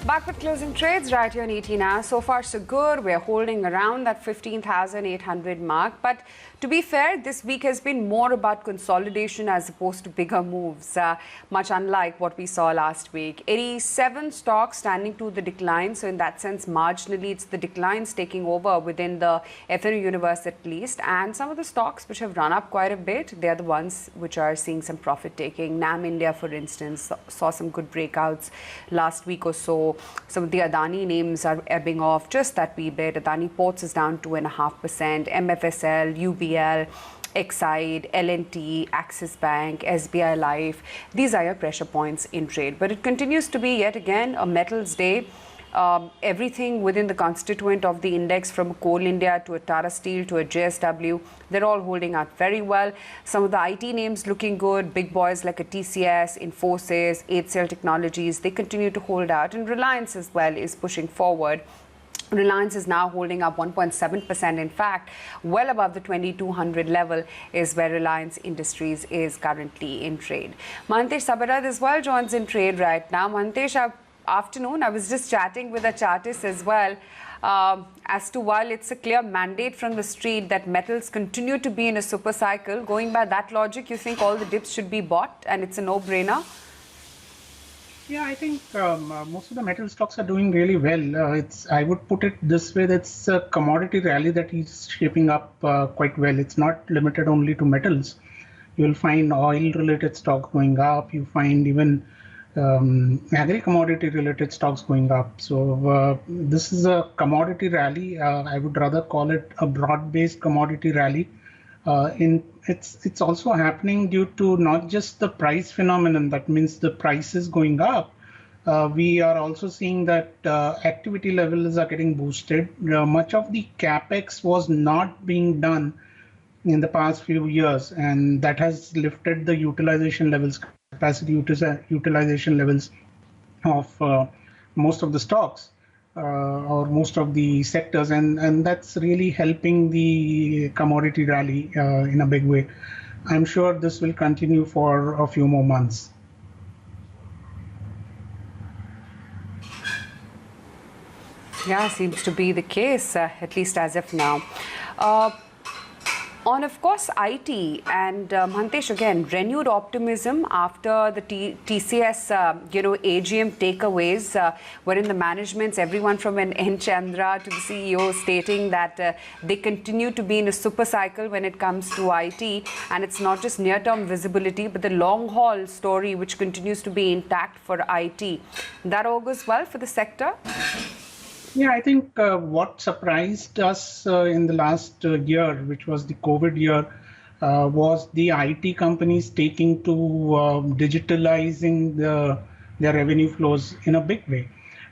Back with closing trades right here on ET now. So far, so good. We're holding around that 15,800 mark. But to be fair, this week has been more about consolidation as opposed to bigger moves, much unlike what we saw last week. 87 stocks standing to the decline. So in that sense, marginally, it's the declines taking over within the FNO universe at least. And some of the stocks which have run up quite a bit, they're the ones which are seeing some profit taking. NAM India, for instance, saw some good breakouts last week or so. Some of the Adani names are ebbing off just that wee bit. Adani Ports is down 2.5%. MFSL, UBL, Exide, L&T, Axis Bank, SBI Life. These are your pressure points in trade. But it continues to be yet again a metals day. Everything within the constituent of the index, from Coal India to a Tata Steel to a JSW, they're all holding out very well. Some of the IT names looking good, big boys like a TCS, Infosys, HCL Technologies, they continue to hold out. And Reliance as well is pushing forward. Reliance is now holding up 1.7%. In fact, well above the 2200 level is where Reliance Industries is currently in trade. Mahantesh Sabarad as well joins in trade right now. Mahantesh, afternoon. I was just chatting with a chartist as well as to while it's a clear mandate from the street that metals continue to be in a super cycle. Going by that logic, you think all the dips should be bought and it's a no-brainer? Yeah, I think most of the metal stocks are doing really well. I would put it this way, that's a commodity rally that is shaping up quite well. It's not limited only to metals. You'll find oil-related stocks going up. You find even agri-commodity related stocks going up. So this is a commodity rally. I would rather call it a broad-based commodity rally. It's also happening due to not just the price phenomenon, that means the prices going up. We are also seeing that activity levels are getting boosted. Much of the capex was not being done in the past few years, and that has lifted the utilization levels, capacity utilization levels of most of the stocks or most of the sectors, and that's really helping the commodity rally in a big way. I'm sure this will continue for a few more months. Yeah, seems to be the case, at least as of now. On, of course, IT and Mahantesh, again, renewed optimism after the TCS, AGM takeaways, wherein the managements, everyone from an N. Chandra to the CEO, stating that they continue to be in a super cycle when it comes to IT, and it's not just near-term visibility, but the long-haul story, which continues to be intact for IT. That all goes well for the sector? Yeah, I think what surprised us in the last year, which was the COVID year, was the IT companies taking to digitalizing their revenue flows in a big way.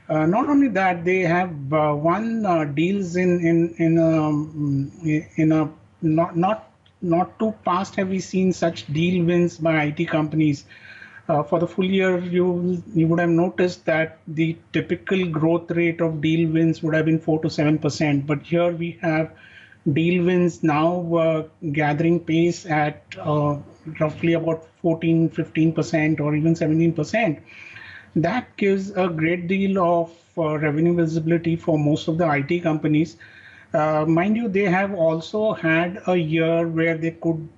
Not only that, they have won deals in a not too past have we seen such deal wins by IT companies. For the full year, you would have noticed that the typical growth rate of deal wins would have been 4 to 7%. But here we have deal wins now gathering pace at roughly about 14, 15% or even 17%. That gives a great deal of revenue visibility for most of the IT companies. Mind you, they have also had a year where they could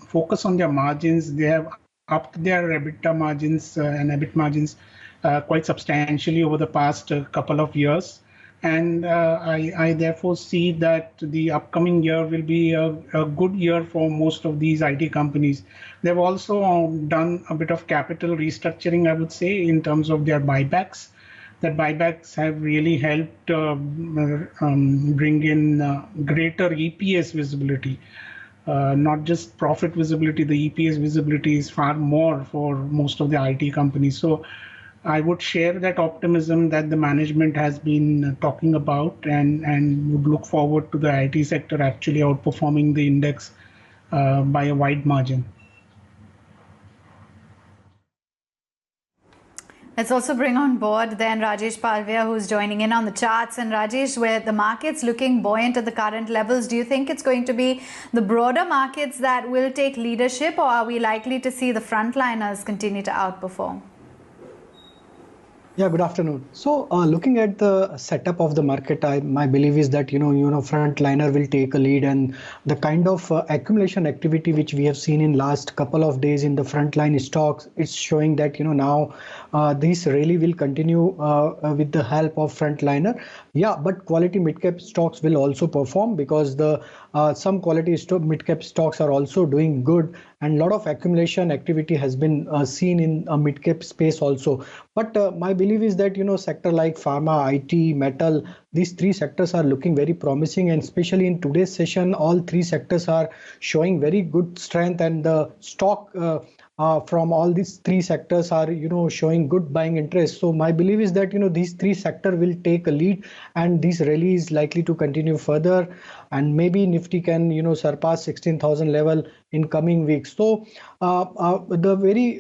focus on their margins. They have upped their EBITDA margins and EBIT margins quite substantially over the past couple of years. And I therefore see that the upcoming year will be a good year for most of these IT companies. They've also done a bit of capital restructuring, I would say, in terms of their buybacks. That buybacks have really helped bring in greater EPS visibility. Not just profit visibility, the EPS visibility is far more for most of the IT companies. So I would share that optimism that the management has been talking about, and would look forward to the IT sector actually outperforming the index by a wide margin. Let's also bring on board then Rajesh Palvia, who's joining in on the charts. And Rajesh, where the market's looking buoyant at the current levels, do you think it's going to be the broader markets that will take leadership, or are we likely to see the frontliners continue to outperform? Yeah, good afternoon. So, looking at the setup of the market, my belief is that frontliner will take a lead, and the kind of accumulation activity which we have seen in last couple of days in the frontline stocks, it's showing that now this rally will continue with the help of frontliner. Yeah, but quality mid cap stocks will also perform because the some quality mid cap stocks are also doing good, and a lot of accumulation activity has been seen in a mid cap space also. But my belief is that sector like pharma, IT, metal, these three sectors are looking very promising, and especially in today's session, all three sectors are showing very good strength, and the stock from all these three sectors are showing good buying interest. So my belief is that these three sector will take a lead, and this rally is likely to continue further, and maybe Nifty can surpass 16,000 level in coming weeks. So the very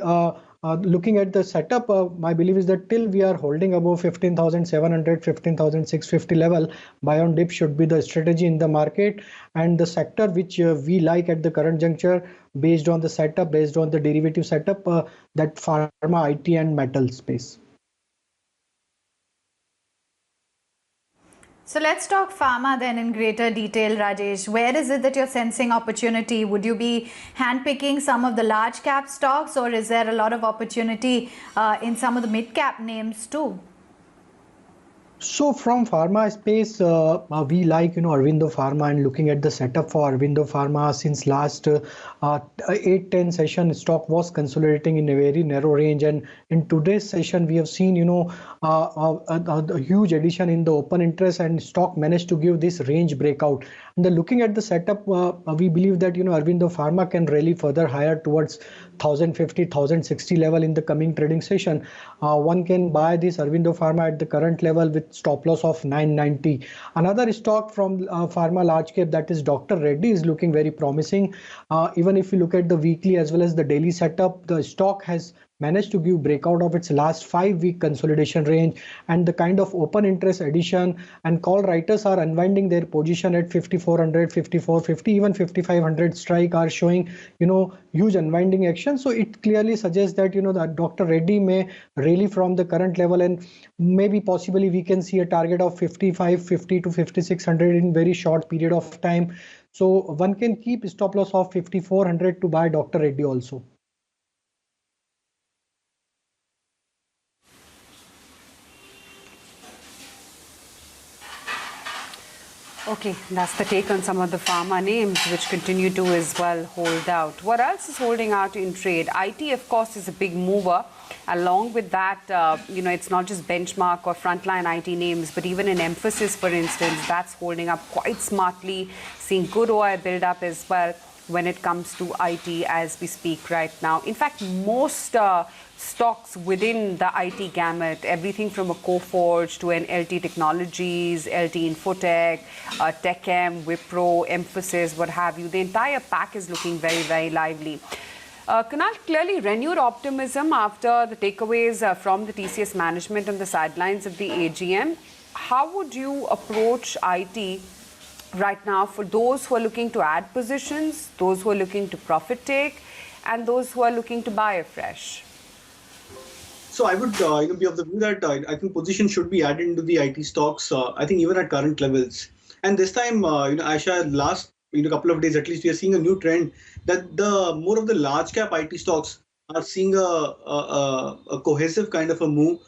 looking at the setup, my belief is that till we are holding above 15,700, 15,650 level, buy on dip should be the strategy in the market. And the sector which we like at the current juncture, based on the setup, based on the derivative setup, that pharma, IT, and metal space. So let's talk pharma then in greater detail, Rajesh. Where is it that you're sensing opportunity? Would you be handpicking some of the large cap stocks, or is there a lot of opportunity in some of the mid cap names too? So from pharma space, we like Aurobindo Pharma, and looking at the setup for Aurobindo Pharma since last 8-10 session, stock was consolidating in a very narrow range, and in today's session we have seen a huge addition in the open interest, and stock managed to give this range breakout. And looking at the setup, we believe that Aurobindo Pharma can rally further higher towards 1050, 1060 level in the coming trading session. One can buy this Aurobindo Pharma at the current level with stop loss of 990. Another stock from pharma large cap, that is Dr. Reddy, is looking very promising. Even if you look at the weekly as well as the daily setup, the stock has managed to give breakout of its last 5-week consolidation range, and the kind of open interest addition and call writers are unwinding their position at 5400, 5450, even 5500 strike are showing huge unwinding action. So it clearly suggests that that Dr. Reddy may rally from the current level, and maybe possibly we can see a target of 5550 to 5600 in very short period of time. So one can keep stop loss of 5400 to buy Dr. Reddy also. Okay, that's the take on some of the pharma names which continue to as well hold out. What else is holding out in trade? IT, of course, is a big mover. Along with that, it's not just benchmark or frontline IT names, but even in emphasis, for instance, that's holding up quite smartly, seeing good OI build up as well when it comes to IT as we speak right now. In fact, most stocks within the IT gamut, everything from a Coforge to an LT Technologies, LT Infotech, TechM, Wipro, Emphasis, what have you, the entire pack is looking very, very lively. Kunal, clearly renewed optimism after the takeaways from the TCS management on the sidelines of the AGM. How would you approach IT right now for those who are looking to add positions, those who are looking to profit take, and those who are looking to buy afresh? So I would be of the view that I think position should be added into the IT stocks. I think even at current levels, and this time, Aisha, last couple of days at least, we are seeing a new trend that the more of the large cap IT stocks are seeing a cohesive kind of a move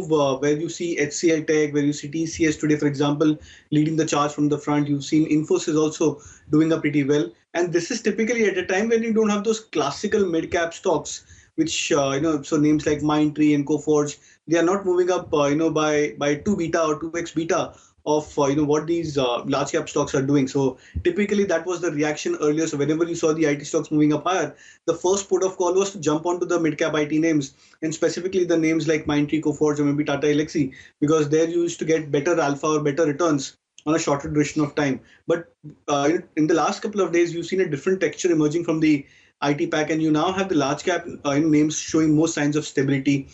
where you see HCL Tech, where you see TCS today, for example, leading the charge from the front. You've seen Infosys also doing up pretty well, and this is typically at a time when you don't have those classical mid cap stocks, which so names like Mindtree and Coforge, they are not moving up by 2 beta or 2x beta of what these large cap stocks are doing. So typically that was the reaction earlier. So whenever you saw the IT stocks moving up higher, the first port of call was to jump onto the mid cap IT names, and specifically the names like Mindtree, Coforge, or maybe Tata Elxsi, because there you used to get better alpha or better returns on a shorter duration of time. But in the last couple of days, you've seen a different texture emerging from the IT pack, and you now have the large cap names showing more signs of stability.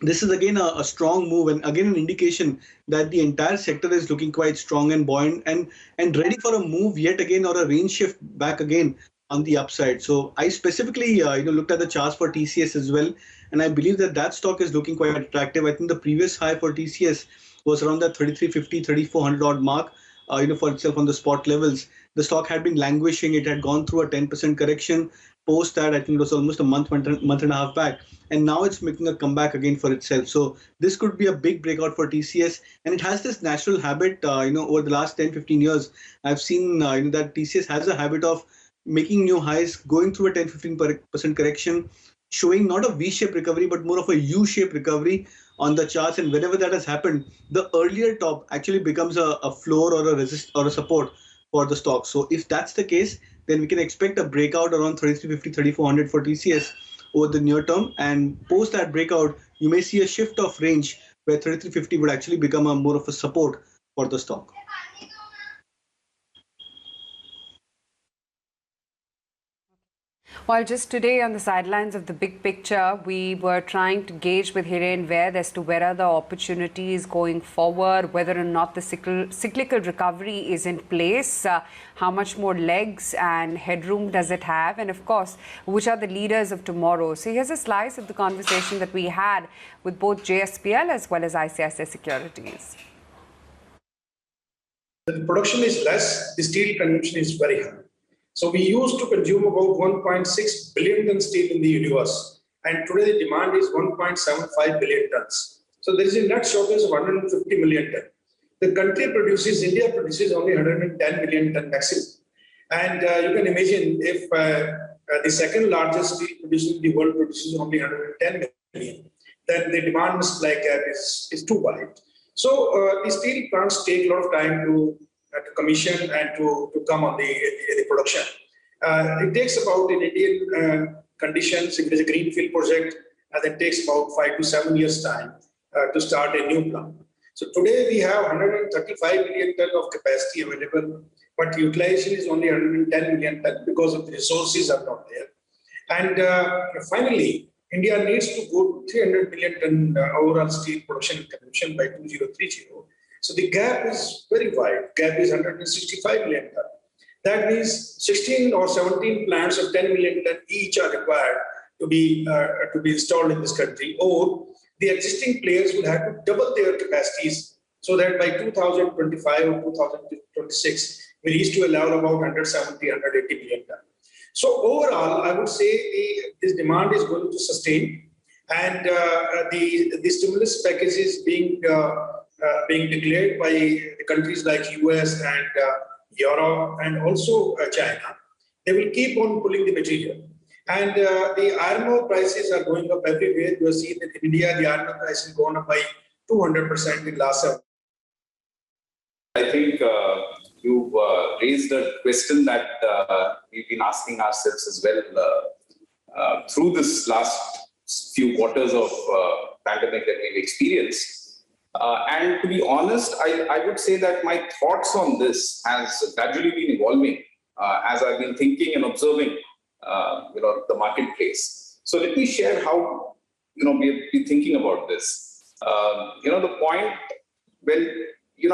This is again a strong move, and again an indication that the entire sector is looking quite strong and buoyant and ready for a move yet again, or a range shift back again on the upside. So I specifically looked at the charts for TCS as well, and I believe that that stock is looking quite attractive. I think the previous high for TCS was around that 3350, 3400 odd mark. For itself on the spot levels, the stock had been languishing. It had gone through a 10% correction. Post that, I think it was almost a month and a half back, and now it's making a comeback again for itself. So this could be a big breakout for TCS, and it has this natural habit. Over the last 10-15 years, I've seen that TCS has a habit of making new highs, going through a 10-15% correction, showing not a V-shaped recovery, but more of a U-shaped recovery on the charts. And whenever that has happened, the earlier top actually becomes a floor or a resist or a support for the stock. So if that's the case, then we can expect a breakout around 3350, 3400 for TCS over the near term. And post that breakout, you may see a shift of range where 3350 would actually become a more of a support for the stock. Well, just today on the sidelines of the big picture, we were trying to gauge with Hiren Ved as to where are the opportunities going forward, whether or not the cyclical recovery is in place, how much more legs and headroom does it have, and of course, which are the leaders of tomorrow. So here's a slice of the conversation that we had with both JSPL as well as ICICI Securities. The production is less, the steel consumption is very high. So we used to consume about 1.6 billion tons steel in the universe, and today the demand is 1.75 billion tons. So there is a net shortage of 150 million tons. The country produces, India produces only 110 million ton maximum. And you can imagine if the second largest steel producer in the world produces only 110 million, then the demand supply gap is too wide. So the steel plants take a lot of time to commission and to come on the production. It takes about, in Indian conditions, if it is a greenfield project, that takes about 5 to 7 years time to start a new plant. So today we have 135 million ton of capacity available, but utilization is only 110 million ton because of the resources are not there. And finally, India needs to go to 300 million ton overall steel production and consumption by 2030. So the gap is very wide. Gap is 165 million ton. That means 16 or 17 plants of 10 million ton each are required to be installed in this country, or the existing players will have to double their capacities so that by 2025 or 2026 we reach to a level about 170, 180 million ton. So overall, I would say this demand is going to sustain, and the stimulus package is being declared by the countries like US and Europe and also China. They will keep on pulling the material. And the iron ore prices are going up everywhere. You have seen that in India, the iron ore price has gone up by 200% in last 7 years. I think you've raised a question that we've been asking ourselves as well through this last few quarters of pandemic that we've experienced. And to be honest, I would say that my thoughts on this has gradually been evolving as I've been thinking and observing, the marketplace. So let me share how, we've been thinking about this. The point when,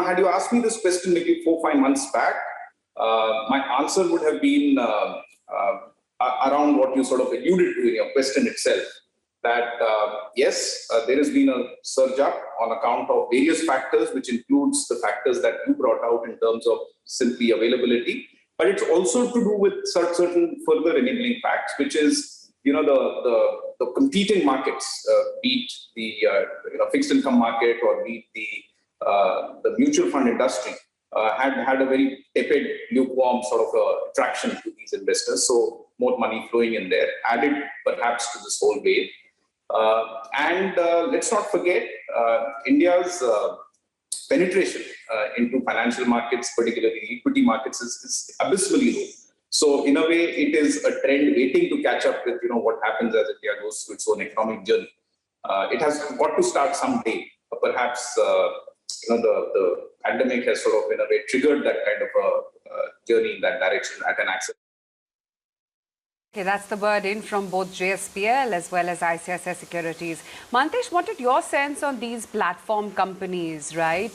had you asked me this question maybe 4-5 months back, my answer would have been around what you sort of alluded to in your question itself. That yes, there has been a surge up on account of various factors, which includes the factors that you brought out in terms of simply availability, but it's also to do with certain further enabling facts, which is the competing markets, be it the fixed income market or be it the mutual fund industry, had a very tepid, lukewarm sort of attraction to these investors. So more money flowing in there, added perhaps to this whole wave. And let's not forget India's penetration into financial markets, particularly equity markets, is abysmally low. So in a way, it is a trend waiting to catch up with what happens as India goes through its own economic journey. It has got to start someday. Perhaps the pandemic has sort of in a way triggered that kind of a journey in that direction at an accelerated. Okay, that's the word in from both JSPL as well as ICICI Securities. Mantesh, wanted your sense on these platform companies, right?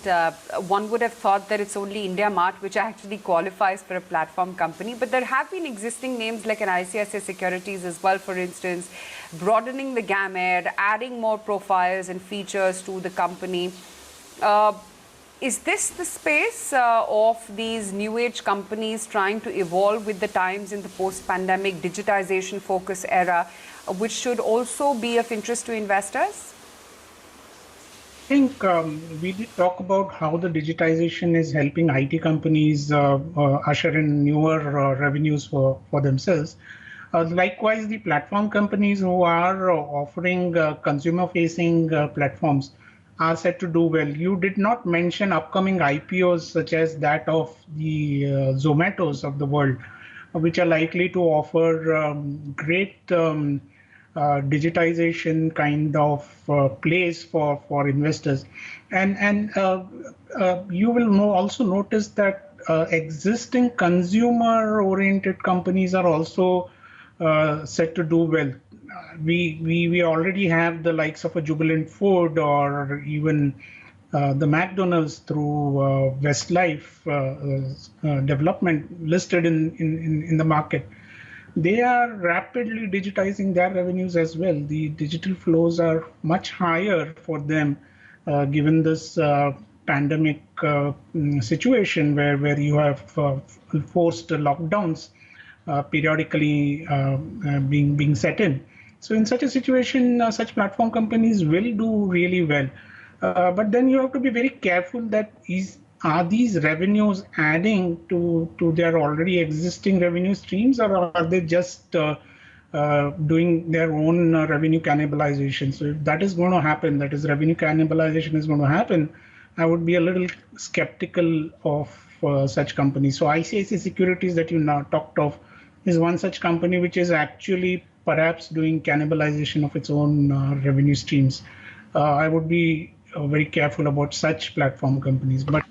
One would have thought that it's only India Mart which actually qualifies for a platform company, but there have been existing names like an ICICI Securities as well, for instance, broadening the gamut, adding more profiles and features to the company. Is this the space of these new age companies trying to evolve with the times in the post-pandemic digitization focus era, which should also be of interest to investors? I think we did talk about how the digitization is helping IT companies usher in newer revenues for themselves. Likewise, the platform companies who are offering consumer-facing platforms are set to do well. You did not mention upcoming IPOs such as that of the Zomatos of the world, which are likely to offer great digitization kind of place for investors. And you will also notice that existing consumer-oriented companies are also set to do well. We already have the likes of a Jubilant Food or even the McDonald's through Westlife development listed in the market. They are rapidly digitizing their revenues as well. The digital flows are much higher for them given this pandemic situation where you have forced lockdowns periodically being set in. So in such a situation, such platform companies will do really well. But then you have to be very careful that are these revenues adding to their already existing revenue streams, or are they just doing their own revenue cannibalization? So if that is going to happen, that is revenue cannibalization is going to happen, I would be a little skeptical of such companies. So ICICI Securities that you now talked of is one such company which is actually perhaps doing cannibalization of its own revenue streams. I would be very careful about such platform companies, but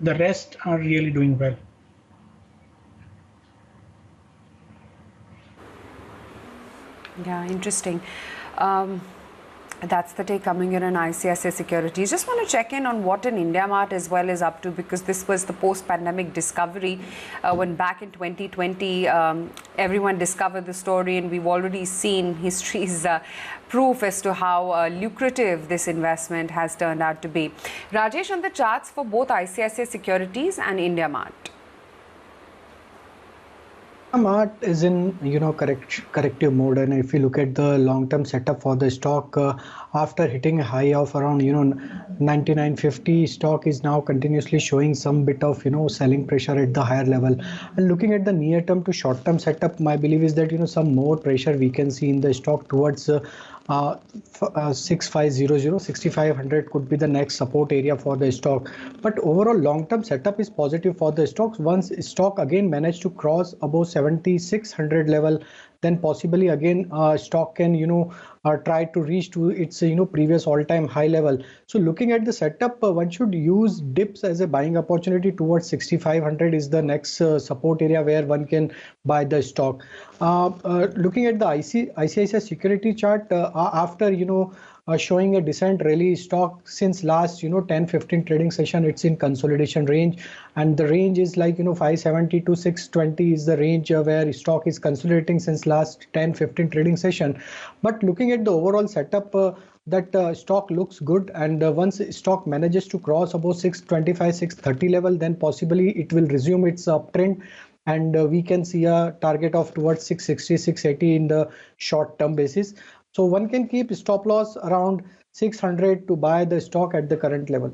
the rest are really doing well. Yeah, interesting. That's the take coming in on ICICI Securities. Just want to check in on what an India Mart as well is up to, because this was the post-pandemic discovery when back in 2020 everyone discovered the story, and we've already seen history's proof as to how lucrative this investment has turned out to be. Rajesh, on the charts for both ICICI Securities and India Mart. Mart is in corrective mode, and if you look at the long-term setup for the stock, after hitting a high of around 99.50, stock is now continuously showing some bit of selling pressure at the higher level. And looking at the near-term to short-term setup, my belief is that some more pressure we can see in the stock towards 6500, 6500 could be the next support area for the stock. But overall long-term setup is positive for the stocks. Once stock again managed to cross above 7600 level, then possibly again stock can try to reach to its previous all-time high level. So looking at the setup, one should use dips as a buying opportunity towards 6500 is the next support area where one can buy the stock. Looking at the ICICI Security chart, after showing a decent rally, stock since last 10-15 trading session, it's in consolidation range, and the range is like 570 to 620 is the range where stock is consolidating since last 10-15 trading session. But looking at the overall setup, that stock looks good, and once stock manages to cross above 625 630 level, then possibly it will resume its uptrend, and we can see a target of towards 660 680 in the short term basis. So one can keep stop loss around 600 to buy the stock at the current level.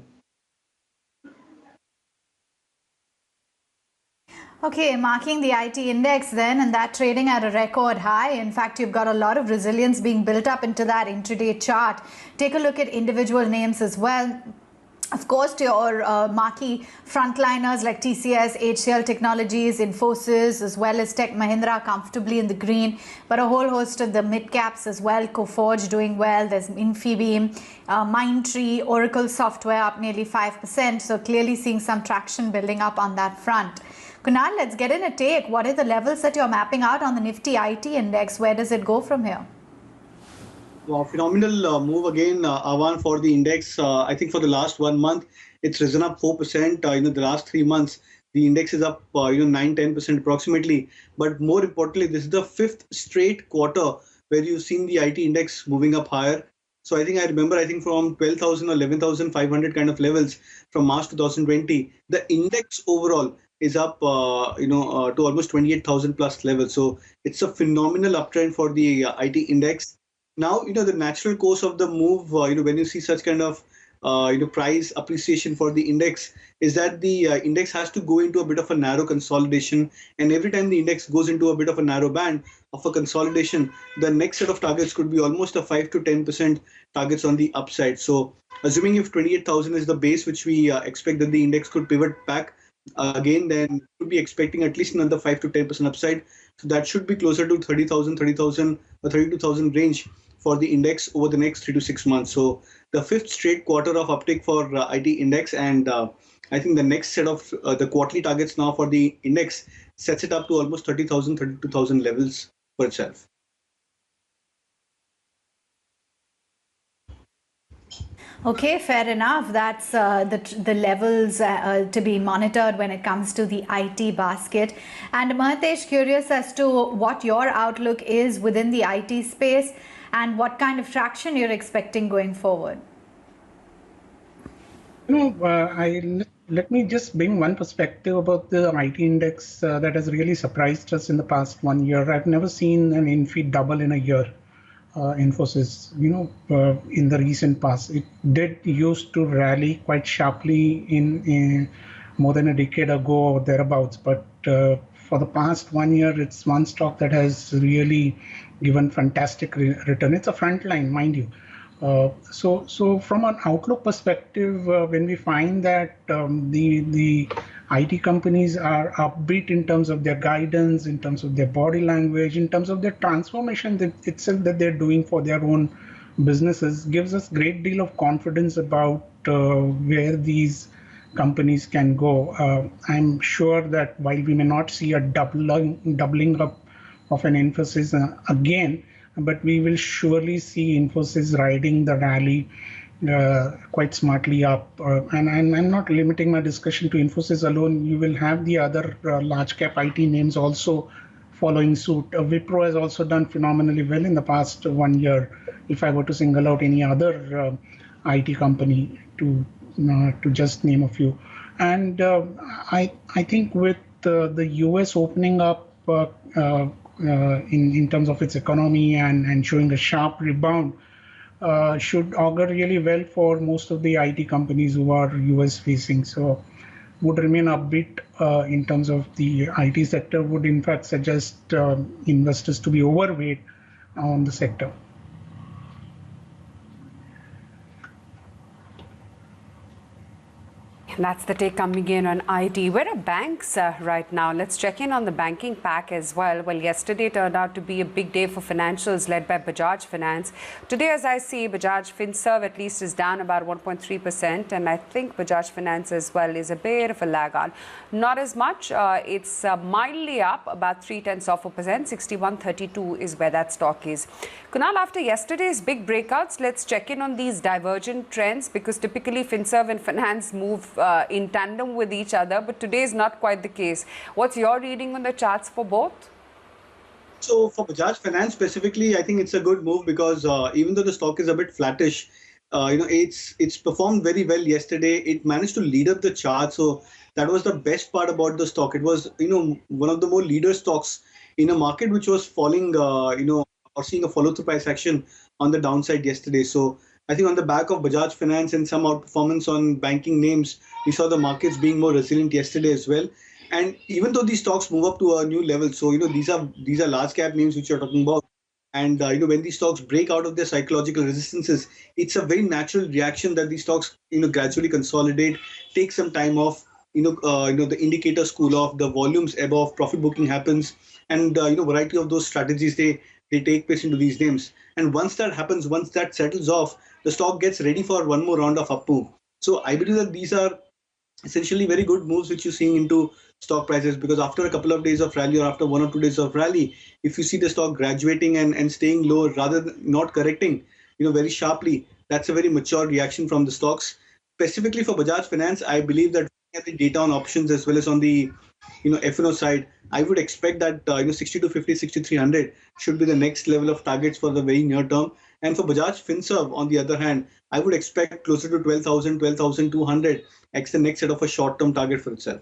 Okay, marking the IT index then, and that trading at a record high. In fact, you've got a lot of resilience being built up into that intraday chart. Take a look at individual names as well. Of course, to your marquee frontliners like TCS, HCL Technologies, Infosys, as well as Tech Mahindra comfortably in the green, but a whole host of the mid caps as well. Coforge doing well. There's Infibeam, Mindtree, Oracle Software up nearly 5%. So clearly seeing some traction building up on that front. Kunal, let's get in a take. What are the levels that you're mapping out on the Nifty IT index? Where does it go from here? Wow, phenomenal move again, Avan, for the index. I think for the last 1 month, it's risen up 4%. The last 3 months, the index is up, 9-10% approximately. But more importantly, this is the fifth straight quarter where you've seen the IT index moving up higher. So I remember, from 12,000 or 11,500 kind of levels from March 2020, the index overall is up, to almost 28,000 plus levels. So it's a phenomenal uptrend for the IT index. Now, the natural course of the move, when you see such kind of price appreciation for the index, is that the index has to go into a bit of a narrow consolidation. And every time the index goes into a bit of a narrow band of a consolidation, the next set of targets could be almost a 5 to 10% targets on the upside. So assuming if 28,000 is the base, which we expect that the index could pivot back again, then could be expecting at least another 5 to 10% upside. So that should be closer to 30,000 or 32,000 range for the index over the next 3 to 6 months. So the fifth straight quarter of uptick for IT index, and I think the next set of the quarterly targets now for the index sets it up to almost 30,000, 32,000 levels for itself. Okay, fair enough. That's the levels to be monitored when it comes to the IT basket. And Mahatesh, curious as to what your outlook is within the IT space and what kind of traction you're expecting going forward. Let me just bring one perspective about the IT index that has really surprised us in the past 1 year. I've never seen an infy double in a year. Infosys, in the recent past, it did used to rally quite sharply in more than a decade ago or thereabouts. But for the past 1 year, it's one stock that has really given fantastic return. It's a frontline, mind you. So from an outlook perspective, when we find that the IT companies are upbeat in terms of their guidance, in terms of their body language, in terms of their transformation itself that they're doing for their own businesses, gives us great deal of confidence about where these companies can go. I'm sure that while we may not see a doubling up of an Infosys again, but we will surely see Infosys riding the rally quite smartly up. And I'm not limiting my discussion to Infosys alone. You will have the other large cap IT names also following suit. Wipro has also done phenomenally well in the past 1 year. If I were to single out any other IT company to just name a few. And I think with the US opening up in terms of its economy and showing a sharp rebound, should augur really well for most of the IT companies who are US facing. So would remain upbeat in terms of the IT sector, would in fact suggest investors to be overweight on the sector. That's the take coming in on IT. Where are banks right now? Let's check in on the banking pack as well. Well, yesterday turned out to be a big day for financials led by Bajaj Finance. Today, as I see, Bajaj Finserv at least is down about 1.3%. And I think Bajaj Finance as well is a bit of a laggard. Not as much. It's mildly up about 0.3%. 61.32 is where that stock is. Kunal, after yesterday's big breakouts, let's check in on these divergent trends because typically Finserv and Finance move in tandem with each other, but today is not quite the case. What's your reading on the charts for both? So for Bajaj Finance specifically, I think it's a good move because even though the stock is a bit flattish, it's performed very well yesterday. It managed to lead up the chart, so that was the best part about the stock. It was one of the more leader stocks in a market which was falling, or seeing a follow-through price action on the downside yesterday. So I think on the back of Bajaj Finance and some outperformance on banking names, we saw the markets being more resilient yesterday as well. And even though these stocks move up to a new level, so these are large cap names which you're talking about. And when these stocks break out of their psychological resistances, it's a very natural reaction that these stocks gradually consolidate, take some time off. The indicators cool off, the volumes ebb off, profit booking happens, and variety of those strategies they take place into these names. And once that happens, once that settles off, the stock gets ready for one more round of up move. So I believe that these are essentially very good moves which you're seeing into stock prices, because after a couple of days of rally or after 1 or 2 days of rally, if you see the stock graduating and staying lower rather than not correcting, very sharply, that's a very mature reaction from the stocks. Specifically for Bajaj Finance, I believe that looking at the data on options as well as on the F&O side, I would expect that 60 to 50, 6300 should be the next level of targets for the very near term. And for Bajaj Finserv, on the other hand, I would expect closer to 12,000, 12,200 x the next set of a short-term target for itself.